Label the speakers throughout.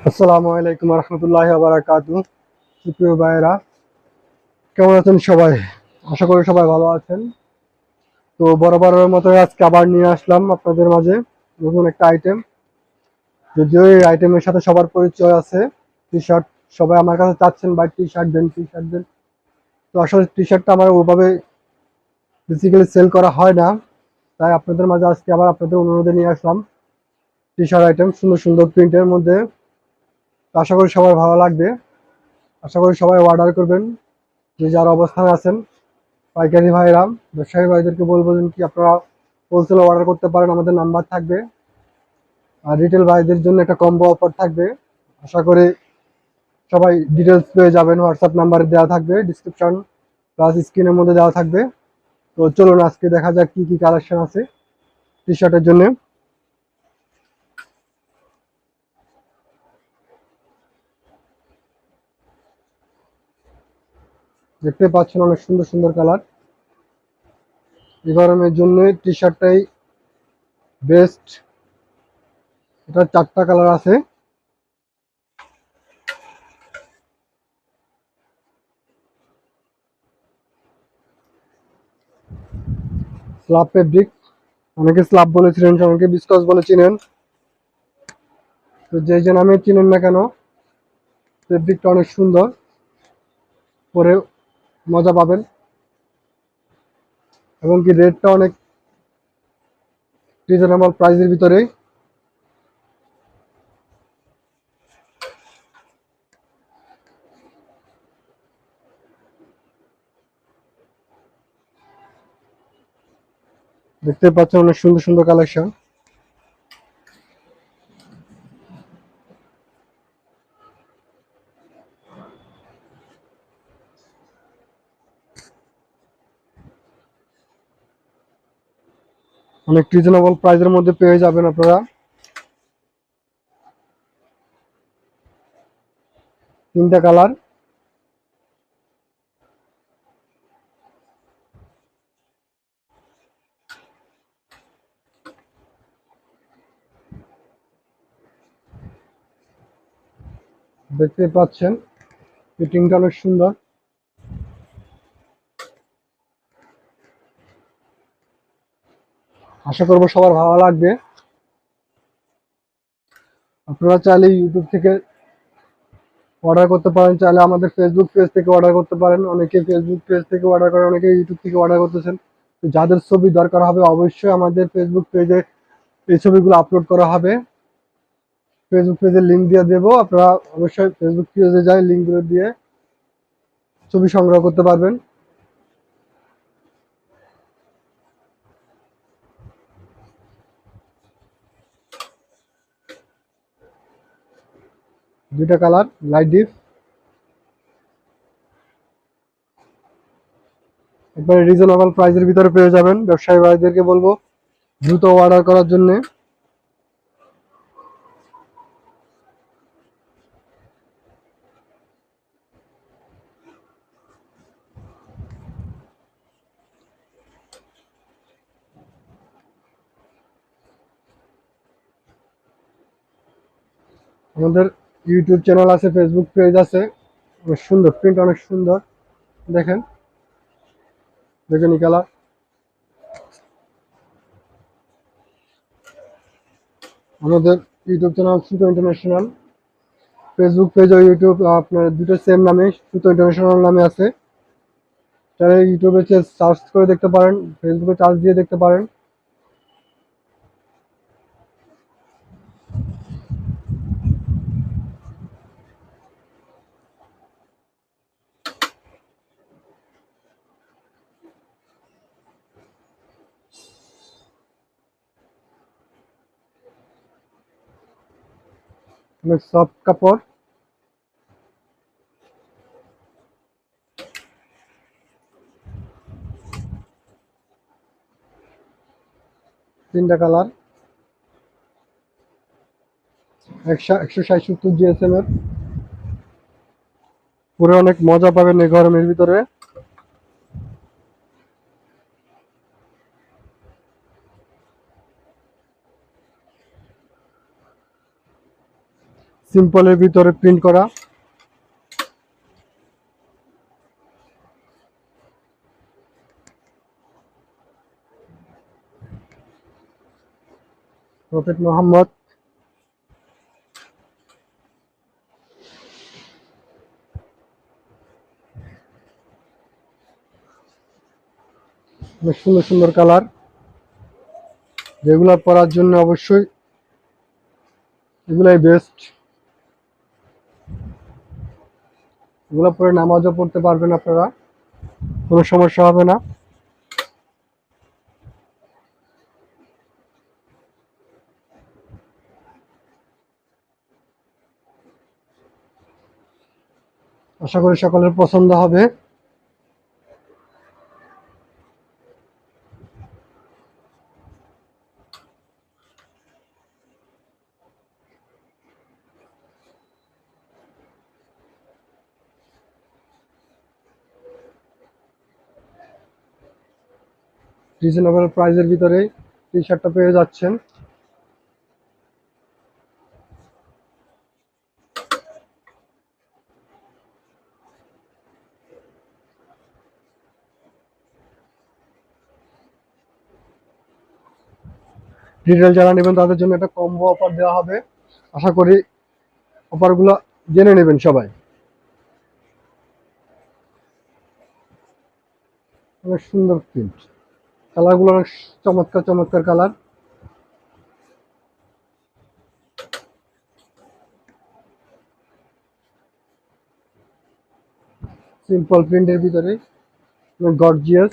Speaker 1: আসসালামু আলাইকুম রহমতুল্লাহি ওয়া বারাকাতুহু। সুপ্রিয় ভাইয়েরা, কেমন আছেন সবাই? আশা করি সবাই ভালো আছেন। তো বরাবরের মতো আজকে আবার নিয়ে আসলাম আপনাদের মাঝে নতুন একটা আইটেম। যদিও এই আইটেমের সাথে সবার পরিচয় আছে। টি শার্ট সবাই আমার কাছে চাচ্ছেন, ভাই টি শার্ট দেন, টি শার্ট দেন। তো আসলে টি শার্টটা আমার ওইভাবে বেসিক্যালি সেল করা হয় না, তাই আপনাদের মাঝে আজকে আবার আপনাদের অনুরোধে নিয়ে আসলাম টি শার্ট আইটেম সুন্দর সুন্দর প্রিন্টের মধ্যে। তো আশা করি সবার ভালো লাগবে। আশা করি সবাই অর্ডার করবেন, যে যার অবস্থানে আছেন। পাইকারি ভাইরা, ব্যবসায়ী ভাইদেরকে বলবো যেন কি আপনারা হোলসেল অর্ডার করতে পারেন, আমাদের নাম্বার থাকবে। আর রিটেল ভাইদের জন্য একটা কম্বো অফার থাকবে। আশা করি সবাই ডিটেলস পেয়ে যাবেন, হোয়াটসঅ্যাপ নাম্বারে দেওয়া থাকবে, ডিসক্রিপশন প্লাস স্ক্রিনের মধ্যে দেওয়া থাকবে। তো চলুন আজকে দেখা যাক কি কি কালেকশন আছে টি শার্টের জন্য। দেখতে পাচ্ছেন অনেক সুন্দর সুন্দর কালার। এই গরমের জন্য টি শার্টটাই বেস্ট। এটা 4টা কালার আছে। স্লাব ফেব্রিক, অনেকে স্লাব বলেছিলেন, অনেকে বিস্কস বলেছিলেন। তো যে যে নামে চিনেন না কেন, ফেব্রিকটা অনেক সুন্দর, পরে মজা পাবেন। এবং কি রেটটা অনেক রিজনেবল প্রাইসের ভিতরে। দেখতে পাচ্ছেন অনেক সুন্দর সুন্দর কালেকশন। অনেক রিজনেবল প্রাইসের মধ্যে পেয়ে যাবেন আপনারা। 3টা কালার। দেখতে পাচ্ছেন ফিটিংটা অনেক সুন্দর। আশা করবো সবার ভালো লাগবে। আপনারা চাইলে ইউটিউব থেকে অর্ডার করতে পারেন, চাইলে আমাদের ফেসবুক পেজ থেকে অর্ডার করতে পারেন। অনেকে ফেসবুক পেজ থেকে অর্ডার করে, অনেকে ইউটিউব থেকে অর্ডার করতেছেন। তো যাদের ছবি দরকার হবে অবশ্যই আমাদের ফেসবুক পেজে এই ছবিগুলো আপলোড করা হবে। ফেসবুক পেজের লিঙ্ক দিয়ে দেবো, আপনারা অবশ্যই ফেসবুক পেজে যাই লিঙ্কগুলো দিয়ে ছবি সংগ্রহ করতে পারবেন। 2টা কালার লাইট ডিপ, একবারে রিজনেবল প্রাইসের ভিতরে পেয়ে যাবেন। ব্যবসায়ী ভাইদেরকে বলবো দ্রুত অর্ডার করার জন্য। আমাদের ইউটিউব চ্যানেল আছে, ফেসবুক পেজ আছে। অনেক সুন্দর প্রিন্ট, অনেক সুন্দর। দেখেন, দেখেন এই কালার। আমাদের ইউটিউব চ্যানেল সুতো ইন্টারন্যাশনাল, ফেসবুক পেজ ও ইউটিউব আপনার দুটো সেম নামে, সুতো ইন্টারন্যাশনাল নামে আছে। তাহলে ইউটিউবে সার্চ করে দেখতে পারেন, ফেসবুকে চার্জ দিয়ে দেখতে পারেন। অনেক সফট কাপড়। 3টা কালার। 160 জিএসএম এর। পরে অনেক মজা পাবেন এই গরমের ভিতরে। সিম্পলের ভিতরে প্রিন্ট করা। প্রফেট মোহাম্মদ, বেশ সুন্দর সুন্দর কালার, যেগুলো পরার জন্য অবশ্যই এগুলাই বেস্ট। এগুলো পরে নামাজও পড়তে পারবেন আপনারা, কোনো সমস্যা হবে না। আশা করি সকলের পছন্দ হবে। রিজনেবল প্রাইসের ভিতরে টি শার্টটা পেয়ে যাচ্ছেন। রিটেল যারা নেবেন তাদের জন্য একটা কম্বো অফার দেওয়া হবে। আশা করি অফারগুলো জেনে নেবেন সবাই। অনেক সুন্দর প্রিন্ট, কালারগুলো অনেক চমৎকার চমৎকার কালার। সিম্পল প্রিন্টের ভিতরে গর্জিয়াস,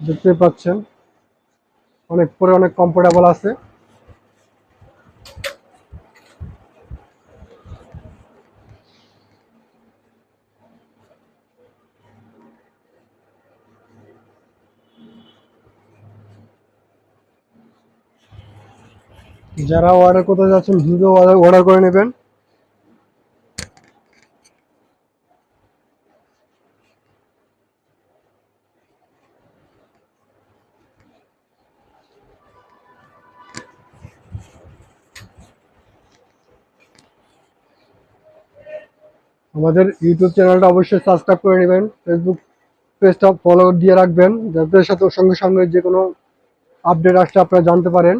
Speaker 1: দেখতে পাচ্ছেন অনেক পরে অনেক কমফোর্টেবল আছে। যারা অর্ডার করতে যাচ্ছেন দ্রুত অর্ডার করে নেবেন। আমাদের ইউটিউব চ্যানেলটা অবশ্যই সাবস্ক্রাইব করে নেবেন, ফেসবুক পেজটা ফলো দিয়ে রাখবেন, যাতে সাথে সঙ্গে সঙ্গে যে কোনো আপডেট আসলে আপনারা জানতে পারেন।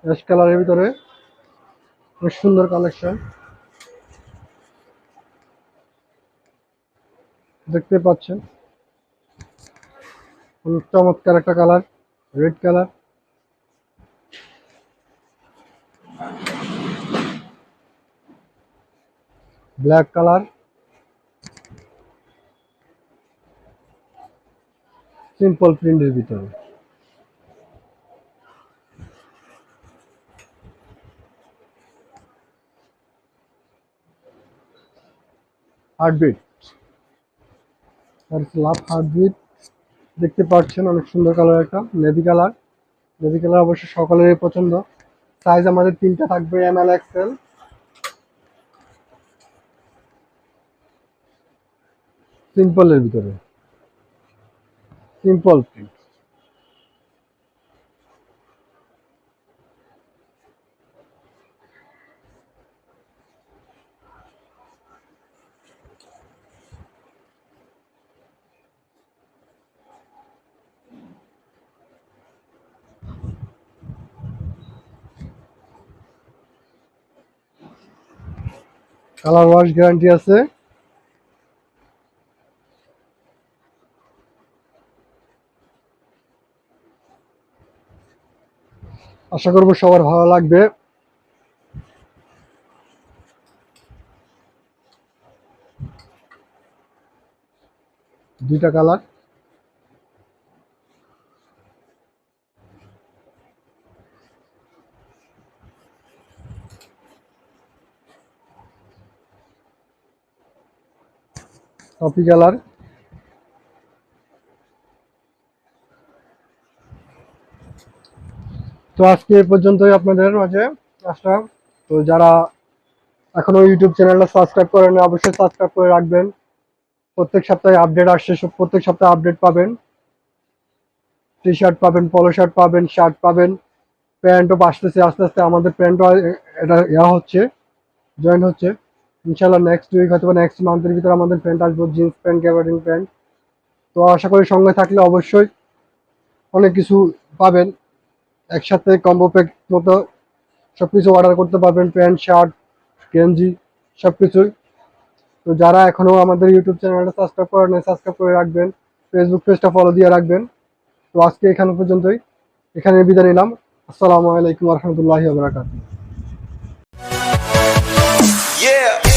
Speaker 1: অ্যাশ কালারের ভিতরে বেশ সুন্দর কালেকশন, দেখতে পাচ্ছেন অনেক চমৎকার একটা colour, red colour. Black colour, simple প্রিন্টের ভিতরে। হার্টবিট, লাভ হার্টবিট, দেখতে পাচ্ছেন অনেক সুন্দর কালার একটা নেভি কালার। নেভি কালার অবশ্যই সকলেরই পছন্দ। সাইজ আমাদের তিনটা থাকবে, এম এল এক্সেল। সিম্পলের ভিতরে simple print, colour wash guarantee আছে। আশা করবো সবার ভালো লাগবে। দুইটা কালার, কফি কালার। তো আজকে এই পর্যন্তই আপনাদের মাঝে আসলাম। তো যারা এখনো ইউটিউব চ্যানেলটা সাবস্ক্রাইব করেন অবশ্যই সাবস্ক্রাইব করে রাখবেন। প্রত্যেক সপ্তাহে আপডেট আসছে, প্রত্যেক সপ্তাহে আপডেট পাবেন। টি শার্ট পাবেন, পলো শার্ট পাবেন, শার্ট পাবেন, প্যান্টও আসতেছে আস্তে আস্তে। আমাদের প্যান্টও এটা হচ্ছে, জয়েন হচ্ছে ইনশাল্লাহ। নেক্সট উইক হয়তো নেক্সট মান্থের ভিতরে আমাদের প্যান্ট আসবো, জিন্স প্যান্ট, গ্যাবার্ডিং প্যান্ট। তো আশা করি সঙ্গে থাকলে অবশ্যই অনেক কিছু পাবেন, একসাথে কম্বো প্যাক মতো সবকিছু অর্ডার করতে পারবেন, প্যান্ট, শার্ট, গেঞ্জি সবকিছুই। তো যারা এখনো আমাদের ইউটিউব চ্যানেলটা সাবস্ক্রাইব করেন নাই, সাবস্ক্রাইব করে রাখবেন, ফেসবুক পেজটা ফলো দিয়ে রাখবেন। তো আজকে এখান পর্যন্তই, এখানে বিদায় নিলাম। আসসালামু আলাইকুম রহমতুল্লাহি ওয়া বারাকাতুহু।
Speaker 2: Yeah.